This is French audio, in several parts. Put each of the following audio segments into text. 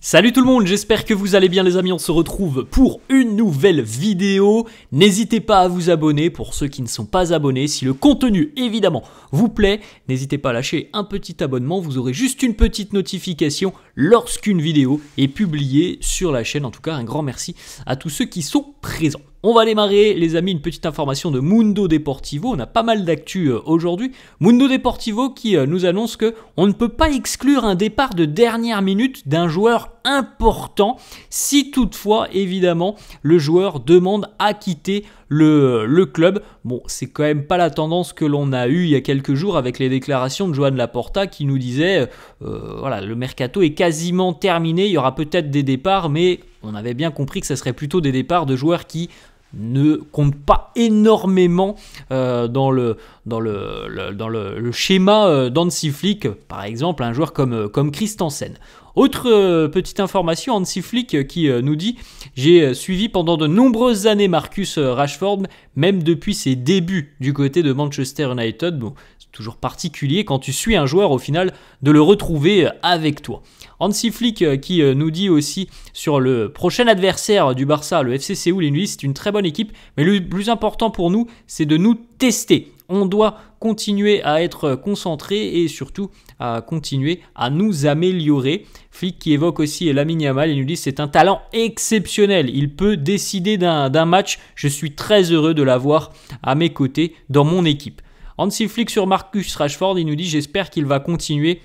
Salut tout le monde, j'espère que vous allez bien les amis, on se retrouve pour une nouvelle vidéo. N'hésitez pas à vous abonner pour ceux qui ne sont pas abonnés. Si le contenu évidemment vous plaît, n'hésitez pas à lâcher un petit abonnement. Vous aurez juste une petite notification lorsqu'une vidéo est publiée sur la chaîne. En tout cas, un grand merci à tous ceux qui sont présents. On va démarrer les amis, une petite information de Mundo Deportivo. On a pas mal d'actu aujourd'hui. Mundo Deportivo qui nous annonce que on ne peut pas exclure un départ de dernière minute d'un joueur important si toutefois évidemment le joueur demande à quitter le club. Bon, c'est quand même pas la tendance que l'on a eue il y a quelques jours avec les déclarations de Joan Laporta qui nous disait voilà, le mercato est quasiment terminé, il y aura peut-être des départs, mais on avait bien compris que ce serait plutôt des départs de joueurs qui ne compte pas énormément dans le schéma d'Hansi Flick, par exemple un joueur comme Christensen. Autre petite information, Hansi Flick qui nous dit « J'ai suivi pendant de nombreuses années Marcus Rashford, même depuis ses débuts du côté de Manchester United. » Bon, c'est toujours particulier quand tu suis un joueur au final de le retrouver avec toi. Hansi Flick qui nous dit aussi sur le prochain adversaire du Barça, le FC Séoul, il nous dit c'est une très bonne équipe, mais le plus important pour nous, c'est de nous tester. On doit continuer à être concentré et surtout à continuer à nous améliorer. Flick qui évoque aussi Lamine Yamal, il nous dit c'est un talent exceptionnel, il peut décider d'un match, je suis très heureux de l'avoir à mes côtés dans mon équipe. Hansi Flick sur Marcus Rashford, il nous dit j'espère qu'il va continuer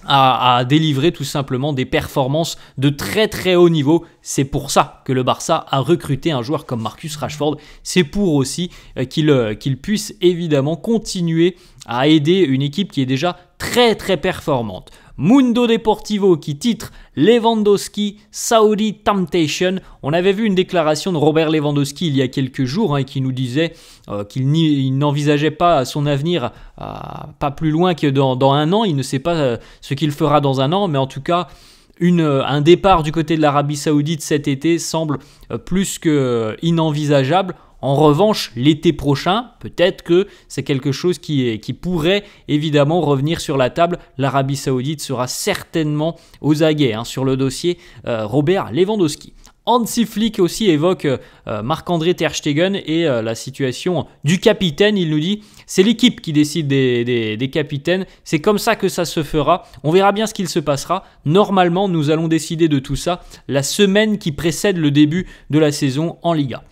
à délivrer tout simplement des performances de très très haut niveau. C'est pour ça que le Barça a recruté un joueur comme Marcus Rashford. C'est pour aussi qu'il puisse évidemment continuer à aider une équipe qui est déjà très très performante. Mundo Deportivo qui titre Lewandowski Saudi Temptation. On avait vu une déclaration de Robert Lewandowski il y a quelques jours et qui nous disait qu'il n'envisageait pas son avenir pas plus loin que dans un an. Il ne sait pas ce qu'il fera dans un an, mais en tout cas un départ du côté de l'Arabie Saoudite cet été semble plus que inenvisageable. En revanche, l'été prochain, peut-être que c'est quelque chose qui pourrait évidemment revenir sur la table. L'Arabie Saoudite sera certainement aux aguets sur le dossier Robert Lewandowski. Hansi Flick aussi évoque Marc-André Ter Stegen et la situation du capitaine. Il nous dit c'est l'équipe qui décide des capitaines, c'est comme ça que ça se fera. On verra bien ce qu'il se passera. Normalement, nous allons décider de tout ça la semaine qui précède le début de la saison en Liga.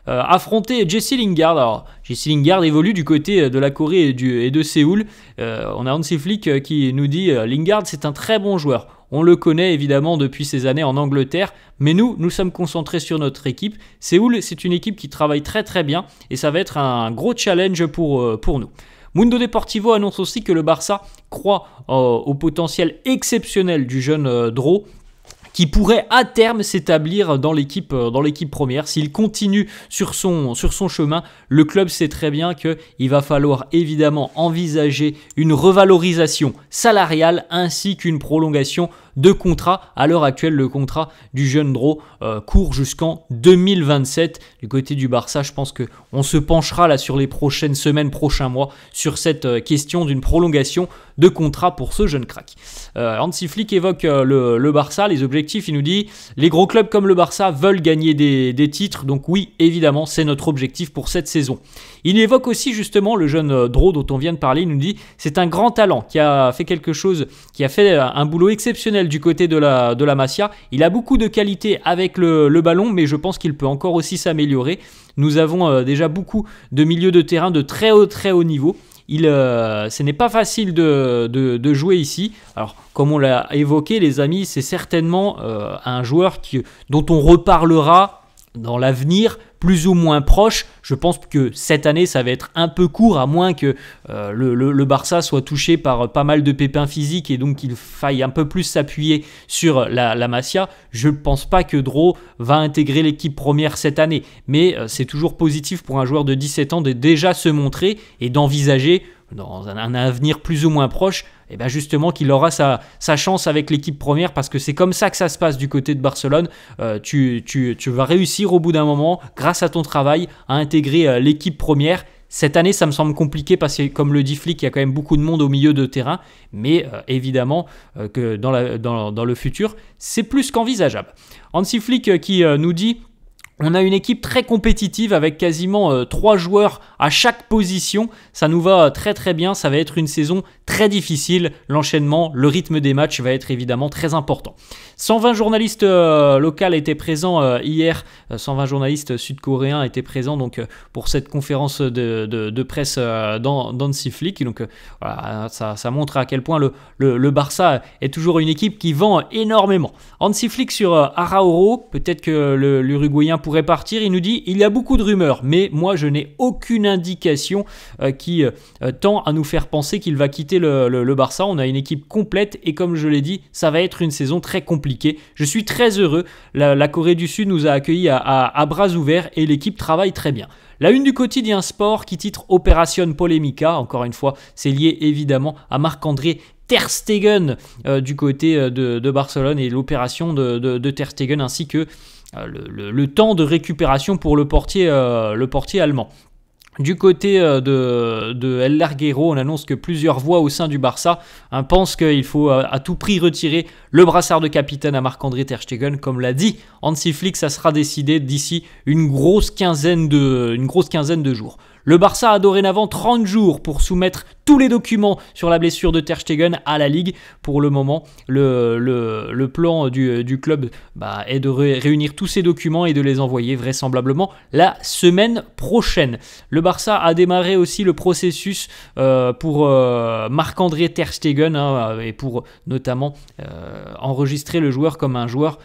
Affronter Jesse Lingard. Alors, Jesse Lingard évolue du côté de la Corée et de Séoul. On a Hansi Flick qui nous dit Lingard c'est un très bon joueur. On le connaît évidemment depuis ses années en Angleterre, mais nous sommes concentrés sur notre équipe. Séoul, c'est une équipe qui travaille très très bien et ça va être un gros challenge pour nous. Mundo Deportivo annonce aussi que le Barça croit au potentiel exceptionnel du jeune Dro, qui pourrait à terme s'établir dans l'équipe première. S'il continue sur son chemin, le club sait très bien qu'il va falloir évidemment envisager une revalorisation salariale ainsi qu'une prolongation de contrat. À l'heure actuelle, le contrat du jeune Dro court jusqu'en 2027. Du côté du Barça, je pense qu'on se penchera là sur les prochaines semaines, prochains mois, sur cette question d'une prolongation de contrat pour ce jeune crack. Hansi Flick évoque le Barça, les objectifs, il nous dit les gros clubs comme le Barça veulent gagner des titres, donc oui, évidemment, c'est notre objectif pour cette saison. Il évoque aussi justement le jeune Dro dont on vient de parler, il nous dit c'est un grand talent qui a fait quelque chose, qui a fait un boulot exceptionnel du côté de la Masia. Il a beaucoup de qualité avec le ballon, mais je pense qu'il peut encore aussi s'améliorer. Nous avons déjà beaucoup de milieux de terrain de très haut niveau. Ce n'est pas facile de jouer ici. Alors, comme on l'a évoqué, les amis, c'est certainement un joueur dont on reparlera dans l'avenir plus ou moins proche. Je pense que cette année, ça va être un peu court, à moins que le Barça soit touché par pas mal de pépins physiques et donc qu'il faille un peu plus s'appuyer sur la Masia. Je ne pense pas que Dro va intégrer l'équipe première cette année, mais c'est toujours positif pour un joueur de 17 ans de déjà se montrer et d'envisager dans un avenir plus ou moins proche, et bien justement qu'il aura sa chance avec l'équipe première, parce que c'est comme ça que ça se passe du côté de Barcelone. Tu vas réussir au bout d'un moment, grâce à ton travail, à intégrer l'équipe première. Cette année, ça me semble compliqué parce que, comme le dit Flick, il y a quand même beaucoup de monde au milieu de terrain. Mais évidemment que dans le futur, c'est plus qu'envisageable. Hansi Flick qui nous dit... On a une équipe très compétitive avec quasiment 3 joueurs à chaque position. Ça nous va très très bien. Ça va être une saison très difficile. L'enchaînement, le rythme des matchs va être évidemment très important. 120 journalistes locaux étaient présents hier. 120 journalistes sud-coréens étaient présents donc, pour cette conférence de presse d'Hansi Flick. Donc voilà, ça montre à quel point le Barça est toujours une équipe qui vend énormément. Hansi Flick sur Araujo. Peut-être que l'Uruguayen pourrait partir. Il nous dit il y a beaucoup de rumeurs, mais moi je n'ai aucune indication qui tend à nous faire penser qu'il va quitter le Barça. On a une équipe complète et comme je l'ai dit, ça va être une saison très compliquée. Je suis très heureux. La Corée du Sud nous a accueillis à bras ouverts et l'équipe travaille très bien. La une du quotidien Sport qui titre Opération Polémica. Encore une fois, c'est lié évidemment à Marc-André Ter Stegen du côté de Barcelone et l'opération de Ter Stegen ainsi que le temps de récupération pour le portier allemand. Du côté de El Larguero, on annonce que plusieurs voix au sein du Barça pensent qu'il faut à tout prix retirer le brassard de capitaine à Marc-André Ter Stegen. Comme l'a dit Hansi Flick, ça sera décidé d'ici une grosse quinzaine de jours. Le Barça a dorénavant 30 jours pour soumettre tous les documents sur la blessure de Ter Stegen à la Ligue. Pour le moment, le plan du club est de réunir tous ces documents et de les envoyer vraisemblablement la semaine prochaine. Le Barça a démarré aussi le processus pour Marc-André Ter Stegen et pour notamment enregistrer le joueur comme un joueur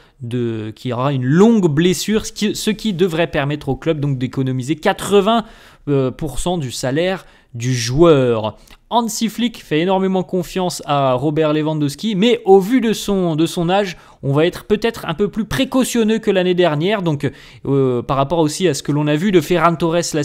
qui aura une longue blessure, ce qui devrait permettre au club donc d'économiser 80% du salaire du joueur. Hansi Flick fait énormément confiance à Robert Lewandowski, mais au vu de son âge, on va être peut-être un peu plus précautionneux que l'année dernière, donc par rapport aussi à ce que l'on a vu de Ferran Torres la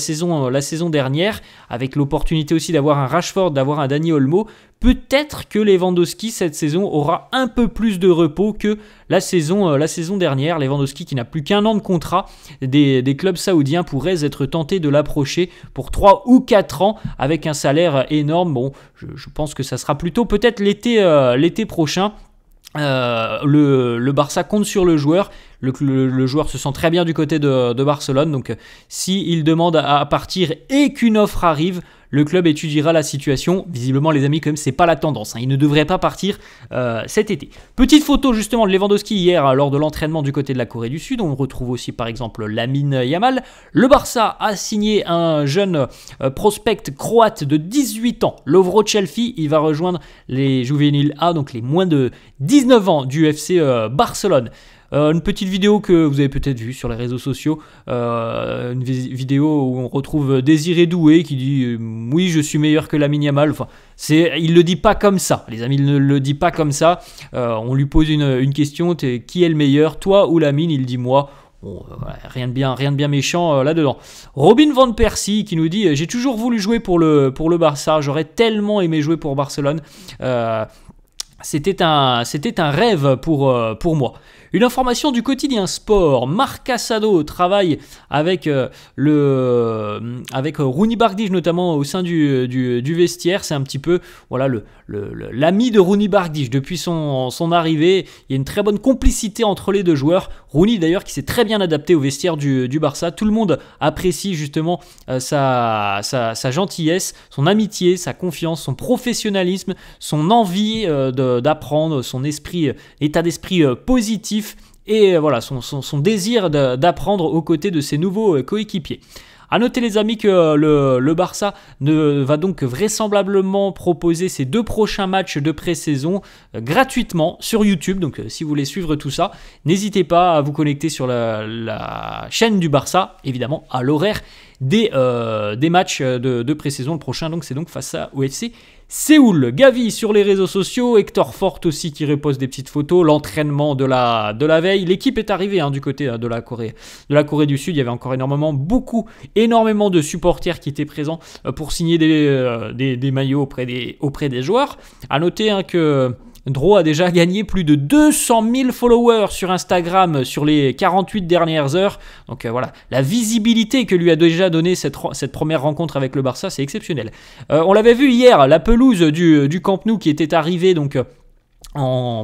saison dernière, avec l'opportunité aussi d'avoir un Rashford, d'avoir un Dani Olmo, peut-être que Lewandowski cette saison aura un peu plus de repos que la saison dernière. Lewandowski qui n'a plus qu'un an de contrat, des clubs saoudiens pourraient être tentés de l'approcher pour 3 ou 4 ans avec un salaire énorme. Bon, je pense que ça sera plutôt peut-être l'été prochain. Le Barça compte sur le joueur. Le joueur se sent très bien du côté de Barcelone. Donc, s'il demande à partir et qu'une offre arrive, le club étudiera la situation. Visiblement, les amis, quand même, c'est pas la tendance. Il ne devrait pas partir cet été. Petite photo justement de Lewandowski hier lors de l'entraînement du côté de la Corée du Sud. On retrouve aussi par exemple Lamine Yamal. Le Barça a signé un jeune prospect croate de 18 ans, Lovro Chelsea. Il va rejoindre les juvéniles A, donc les moins de 19 ans du FC Barcelone. Une petite vidéo que vous avez peut-être vue sur les réseaux sociaux, une vidéo où on retrouve Désiré Doué qui dit oui je suis meilleur que Lamine Yamal. Enfin, il le dit pas comme ça, les amis, il ne le dit pas comme ça. On lui pose une question, qui est le meilleur, toi ou Lamine? Il dit moi. Bon, rien de bien méchant là-dedans. Robin Van Persie qui nous dit j'ai toujours voulu jouer pour le Barça, j'aurais tellement aimé jouer pour Barcelone. C'était un rêve pour moi. Une information du quotidien Sport. Marc Casado travaille avec Rooney Barguil notamment au sein du vestiaire. C'est un petit peu voilà l'ami de Rooney Barguil depuis son arrivée. Il y a une très bonne complicité entre les deux joueurs. Rooney d'ailleurs qui s'est très bien adapté au vestiaire du Barça. Tout le monde apprécie justement sa gentillesse, son amitié, sa confiance, son professionnalisme, son envie d'apprendre, son état d'esprit positif. Et voilà, son désir d'apprendre aux côtés de ses nouveaux coéquipiers. A noter les amis que le Barça va donc vraisemblablement proposer ses 2 prochains matchs de pré-saison gratuitement sur YouTube. Donc si vous voulez suivre tout ça, n'hésitez pas à vous connecter sur la chaîne du Barça, évidemment à l'horaire des matchs de pré-saison. Le prochain donc c'est donc face au FC Séoul. Gavi sur les réseaux sociaux, Hector Fort aussi qui repose des petites photos, l'entraînement de la veille. L'équipe est arrivée du côté de la Corée du Sud. Il y avait encore énormément de supporters qui étaient présents pour signer des maillots auprès des joueurs. À noter que Dro a déjà gagné plus de 200 000 followers sur Instagram sur les 48 dernières heures. Donc voilà, la visibilité que lui a déjà donné cette première rencontre avec le Barça, c'est exceptionnel. On l'avait vu hier, la pelouse du Camp Nou qui était arrivée donc en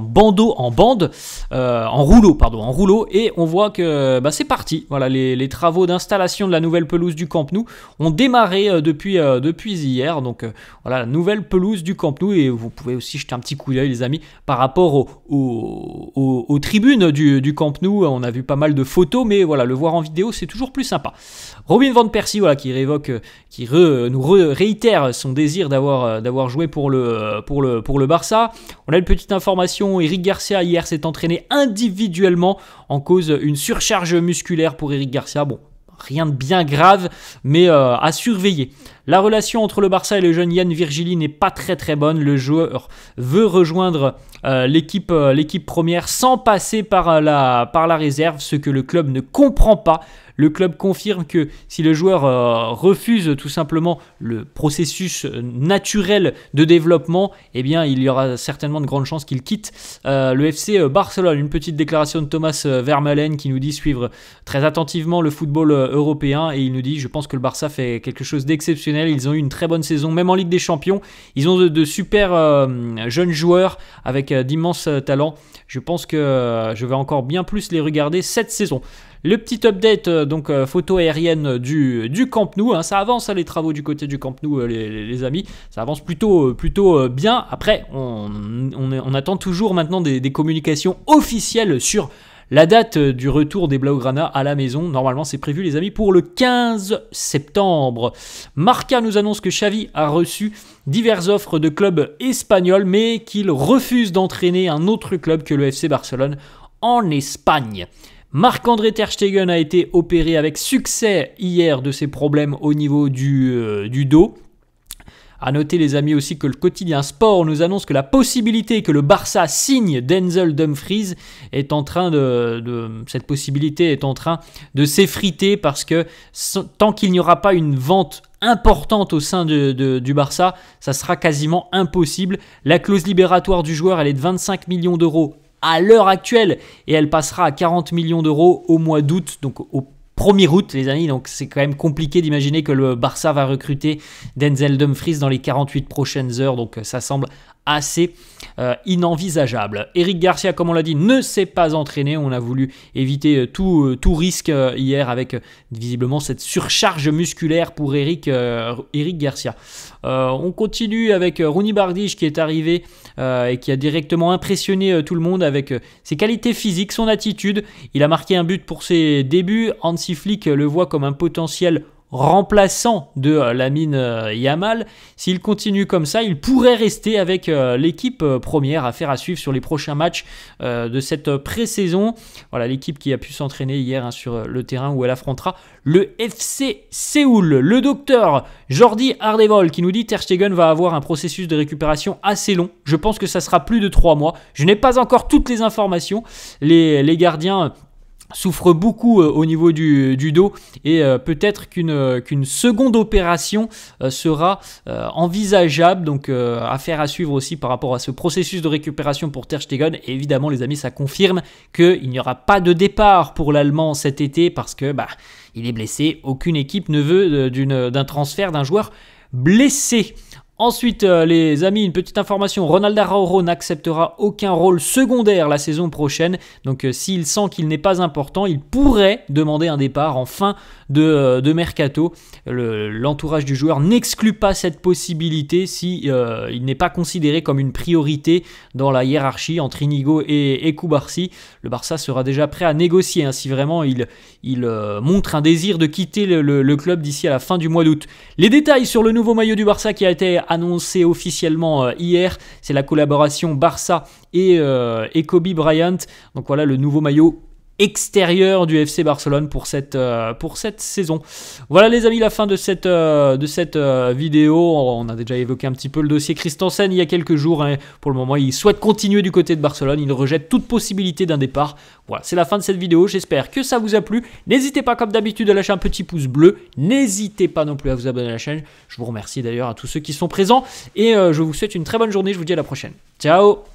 rouleau, et on voit que c'est parti. Voilà, les travaux d'installation de la nouvelle pelouse du Camp Nou ont démarré depuis hier. Donc voilà, la nouvelle pelouse du Camp Nou, et vous pouvez aussi jeter un petit coup d'œil, les amis, par rapport aux tribunes du Camp Nou. On a vu pas mal de photos, mais voilà, le voir en vidéo, c'est toujours plus sympa. Robin van Persie, voilà, qui nous réitère son désir d'avoir joué pour le Barça. On a une petite information, Eric Garcia hier s'est entraîné individuellement en cause une surcharge musculaire pour Eric Garcia. Bon, rien de bien grave, mais à surveiller. La relation entre le Barça et le jeune Yann Virgili n'est pas très très bonne. Le joueur veut rejoindre l'équipe première sans passer par la réserve, ce que le club ne comprend pas. Le club confirme que si le joueur refuse tout simplement le processus naturel de développement, eh bien, il y aura certainement de grandes chances qu'il quitte le FC Barcelone. Une petite déclaration de Thomas Vermaelen qui nous dit suivre très attentivement le football européen, et il nous dit: je pense que le Barça fait quelque chose d'exceptionnel. Ils ont eu une très bonne saison, même en Ligue des Champions. Ils ont de super jeunes joueurs avec d'immenses talents. Je pense que je vais encore bien plus les regarder cette saison. Le petit update, donc photo aérienne du Camp Nou, ça avance les travaux du côté du Camp Nou, les amis, ça avance plutôt bien. Après, on attend toujours maintenant des communications officielles sur la date du retour des Blaugrana à la maison. Normalement, c'est prévu, les amis, pour le 15 septembre. Marca nous annonce que Xavi a reçu diverses offres de clubs espagnols, mais qu'il refuse d'entraîner un autre club que le FC Barcelone en Espagne. Marc-André Ter Stegen a été opéré avec succès hier de ses problèmes au niveau du dos. A noter, les amis, aussi que le quotidien Sport nous annonce que la possibilité que le Barça signe Denzel Dumfries est en train cette possibilité est en train de s'effriter, parce que tant qu'il n'y aura pas une vente importante au sein du Barça, ça sera quasiment impossible. La clause libératoire du joueur, elle est de 25 millions d'euros à l'heure actuelle, et elle passera à 40 millions d'euros au mois d'août, donc au 1er août, les amis. Donc c'est quand même compliqué d'imaginer que le Barça va recruter Denzel Dumfries dans les 48 prochaines heures, donc ça semble assez inenvisageable. Eric Garcia, comme on l'a dit, ne s'est pas entraîné. On a voulu éviter tout risque hier avec visiblement cette surcharge musculaire pour Eric Garcia. On continue avec Rooney Bardich qui est arrivé et qui a directement impressionné tout le monde avec ses qualités physiques, son attitude. Il a marqué un but pour ses débuts. Hansi Flick le voit comme un potentiel remplaçant de Lamine Yamal. S'il continue comme ça, il pourrait rester avec l'équipe première. Affaire à suivre sur les prochains matchs de cette pré-saison. Voilà, l'équipe qui a pu s'entraîner hier sur le terrain où elle affrontera le FC Séoul. Le docteur Jordi Ardevol qui nous dit: Ter Stegen va avoir un processus de récupération assez long. Je pense que ça sera plus de 3 mois. Je n'ai pas encore toutes les informations. Les gardiens souffre beaucoup au niveau du dos, et peut-être qu'une seconde opération sera envisageable. Donc affaire à suivre aussi par rapport à ce processus de récupération pour Ter Stegen. Et évidemment, les amis, ça confirme qu'il n'y aura pas de départ pour l'Allemand cet été, parce que il est blessé. Aucune équipe ne veut d'un transfert d'un joueur blessé. Ensuite, les amis, une petite information: Ronald Araujo n'acceptera aucun rôle secondaire la saison prochaine. Donc s'il sent qu'il n'est pas important, il pourrait demander un départ en fin de mercato. L'entourage du joueur n'exclut pas cette possibilité si il n'est pas considéré comme une priorité dans la hiérarchie entre Inigo et Cubarsí. Le Barça sera déjà prêt à négocier si vraiment il montre un désir de quitter le club d'ici à la fin du mois d'août. Les détails sur le nouveau maillot du Barça qui a été annoncé officiellement hier, c'est la collaboration Barça et Kobe Bryant. Donc voilà le nouveau maillot extérieur du FC Barcelone pour cette saison. Voilà, les amis, la fin de cette vidéo. On a déjà évoqué un petit peu le dossier Christensen il y a quelques jours. Pour le moment, il souhaite continuer du côté de Barcelone. Il rejette toute possibilité d'un départ. Voilà, c'est la fin de cette vidéo. J'espère que ça vous a plu. N'hésitez pas, comme d'habitude, à lâcher un petit pouce bleu. N'hésitez pas non plus à vous abonner à la chaîne. Je vous remercie d'ailleurs à tous ceux qui sont présents. Et je vous souhaite une très bonne journée. Je vous dis à la prochaine. Ciao!